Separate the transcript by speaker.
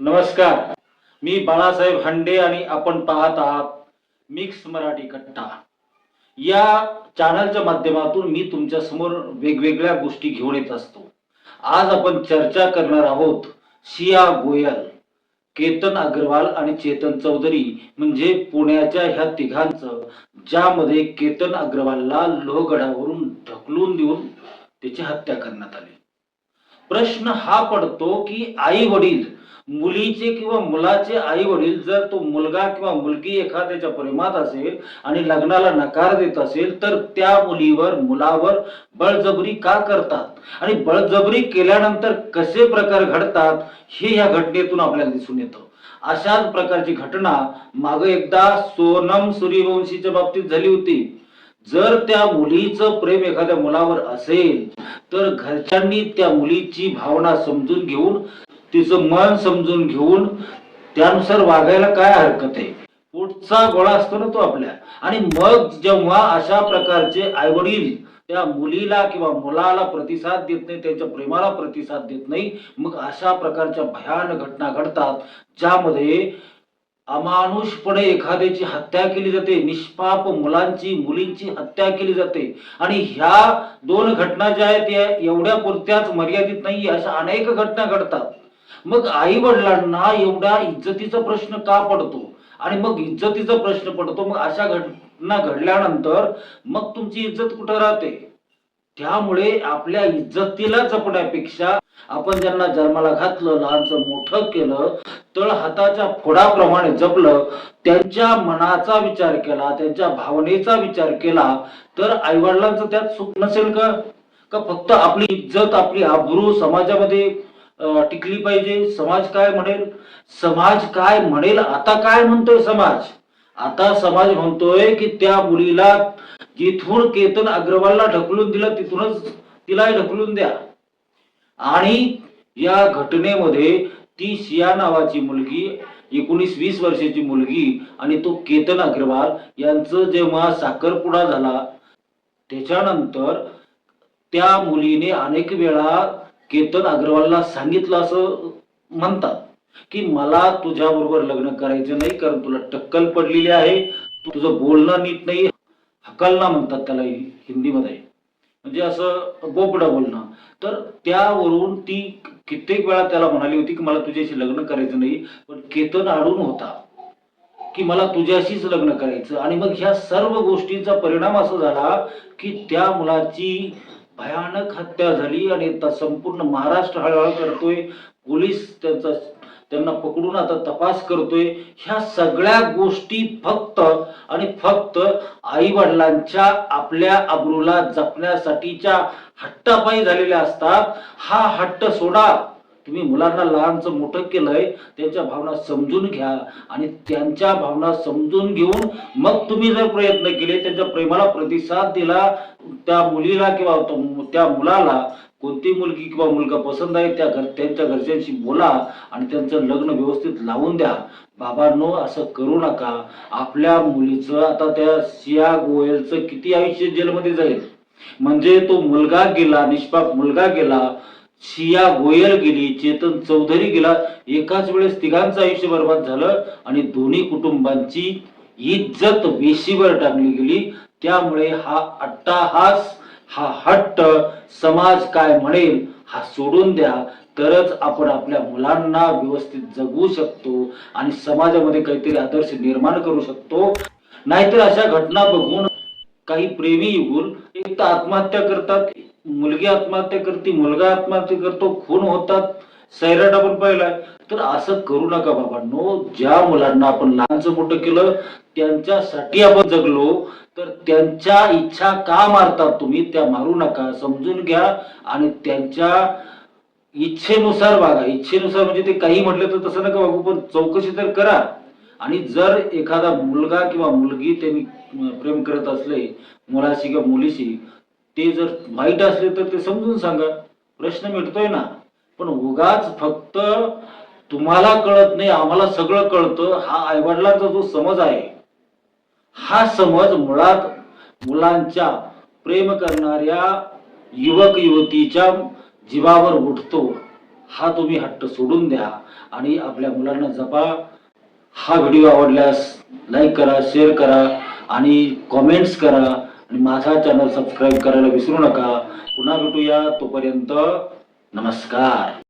Speaker 1: नमस्कार. मी बाळासाहेब हंडे आणि आपण पाहत आहात मिक्स मराठी कट्टा. या चॅनलच्या माध्यमातून मी तुमच्या समोर वेगवेगळ्या गोष्टी घेऊन येत असतो. आज आपण चर्चा करणार आहोत शिया गोयल, केतन अग्रवाल आणि चेतन चौधरी म्हणजे पुण्याच्या ह्या तिघांचं, ज्यामध्ये केतन अग्रवालला लोहगडावरून ढकलून देऊन त्याची हत्या करण्यात आली. प्रश्न हा पडतो की आई वडील, मुलीचे किंवा मुलाचे आई वडील, जर तो मुलगा किंवा मुलगी एखाद्याच्या प्रेमात असेल आणि लग्नाला नकार देत असेल तर त्या मुलीवर मुलावर बळजबरी का करतात आणि बळजबरी केल्यानंतर कसे प्रकार घडतात हे या घटनेतून आपल्याला दिसून येतं. अशाच प्रकारची घटना मागे एकदा सोनम सूर्यवंशीच्या बाबतीत झाली होती. जर त्या मुलीचं प्रेम एखाद्या मुलावर असेल तर घरच्यांनी त्या मुलीची भावना समजून घेऊन, तिचं मन समजून घेऊन त्यानुसार वागायला काय हरकत आहे. पुढचा गोळा असतो ना तो आपल्या. आणि मग जेव्हा अशा प्रकारचे आई वडील त्या मुलीला किंवा मुलाला प्रतिसाद देत नाही, त्यांच्या प्रेमाला प्रतिसाद देत नाही, मग अशा प्रकारच्या भयानक घटना घडतात, ज्यामध्ये अमानुषपणे एखाद्याची हत्या केली जाते, निष्पाप मुलांची मुलींची हत्या केली जाते. आणि ह्या दोन घटना ज्या आहेत या एवढ्या पुरत्याच मर्यादित नाही, अशा अनेक घटना घडतात. मग आई वडिलांना एवढा इज्जतीचा प्रश्न का पडतो? आणि मग इज्जतीचा प्रश्न पडतो, मग अशा घटना घडल्यानंतर मग तुमची इज्जत कुठं राहते? त्यामुळे आपल्या इज्जतीला जपण्यापेक्षा आपण ज्यांना जन्माला घातलं, लहानचं मोठं केलं, तळ हाताच्या फोडाप्रमाणे जपलं, त्यांच्या मनाचा विचार केला, त्यांच्या भावनेचा विचार केला, तर आईवडिलांचं त्यात सुख नसेल का? का फक्त आपली इज्जत, आपली आबरू समाजामध्ये टिकली पाहिजे? समाज काय म्हणेल, समाज काय म्हणेल, आता काय म्हणतोय समाज? आता समाज म्हणतोय की त्या मुलीला जिथून केतन अग्रवालला ढकलून दिलं तिथूनच तिला ढकलून द्या. आणि या घटनेमध्ये ती शिया नावाची मुलगी, 19-20 वर्षाची मुलगी, आणि तो केतन अग्रवाल यांचं जेव्हा साखरपुडा झाला त्याच्यानंतर त्या मुलीने अनेक वेळा केतन अग्रवालला सांगितलं, असं म्हणतात की मला तुझ्या बरोबर लग्न करायचं नाही, कारण तुला टक्कल पडलेली आहे, तुझं बोलणं नीट नाही, हकलना म्हणतात त्याला हिंदीमध्ये, म्हणजे असं बोबडं बोलणं. तर त्यावरून ती कित्येक वेळा त्याला म्हणाली होती की मला तुझ्याशी लग्न करायचं नाही, पण केतन अडून होता की मला तुझ्याशीच लग्न करायचं. आणि मग ह्या सर्व गोष्टींचा परिणाम असा झाला की त्या मुलाची भयानक हत्या झाली. आणि संपूर्ण महाराष्ट्र हळहळ करतोय, पोलीस त्यांना पकडून आता तपास करतोय. ह्या सगळ्या गोष्टी फक्त आणि फक्त आई वडिलांच्या आपल्या अब्रूला जपण्यासाठीच्या हट्टापायी झालेल्या असतात. हा हट्ट सोडा. तुम्ही मुलांना लहानचं मोठं केलंय, त्यांच्या भावना समजून घ्या आणि त्यांच्या भावना समजून घेऊन मग तुम्ही जर प्रयत्न केले, त्यांच्या प्रेमाला प्रतिसाद दिला, त्या मुलीला किंवा त्या मुलाला कोणती मुलगी किंवा मुलगा पसंत आहे त्यांच्या घरच्यांशी बोला आणि त्यांचं लग्न व्यवस्थित लावून द्या. बाबांनो, असं करू नका. आपल्या मुलीचं, आता त्या शिया गोयलचं किती आयुष्य जेलमध्ये जाईल? म्हणजे तो मुलगा गेला, निष्पाप मुलगा गेला, शिया गोयल गेली, चेतन चौधरी गेला, एकाच वेळेस तिघांचं आयुष्य बर्बाद झालं आणि दोन्ही कुटुंबांची इज्जत वेशीवर टाकली गेली. त्यामुळे हा अट्टाहास, हा हट्ट, समाज काय म्हणेल हा सोडून द्या. तरच आपण आपल्या मुलांना व्यवस्थित जगवू शकतो आणि समाजामध्ये काहीतरी आदर्श निर्माण करू शकतो. नाहीतर अशा घटना बघून काही प्रेमी युगुल एक तर आत्महत्या करतात, मुलगी आत्महत्या करते, मुलगा आत्महत्या करतो, खून होतात, सैराट आपण पाहिलाय. तर असं करू नका बाबांनो. ज्या मुलांना आपण लहानचं मोठं केलं, त्यांच्यासाठी आपण जगलो, तर त्यांच्या इच्छा का मारतात तुम्ही? त्या मारू नका, समजून घ्या आणि त्यांच्या इच्छेनुसार वागा. इच्छेनुसार म्हणजे ते काही म्हटलं तर तसं नका वागू, पण चौकशी तर करा. आणि जर एखादा मुलगा किंवा मुलगी त्यांनी प्रेम करत असले मुलाशी किंवा मुलीशी, ते जर वाईट असले तर ते समजून सांगा, प्रश्न मिटतोय ना. पण उगाच फक्त तुम्हाला कळत नाही आम्हाला सगळं कळतं, हा आईवडिलांचा जो समज आहे, हा समज मुळात मुलांच्या, प्रेम करणाऱ्या युवक युवतीच्या जीवावर उठतो. हा तुम्ही हट्ट सोडून द्या आणि आपल्या मुलांना जपा. हा व्हिडिओ आवडल्यास लाईक करा, शेअर करा आणि कॉमेंट्स करा आणि माझा चॅनल सबस्क्राईब करायला विसरू नका. पुन्हा भेटूया, तोपर्यंत नमस्कार.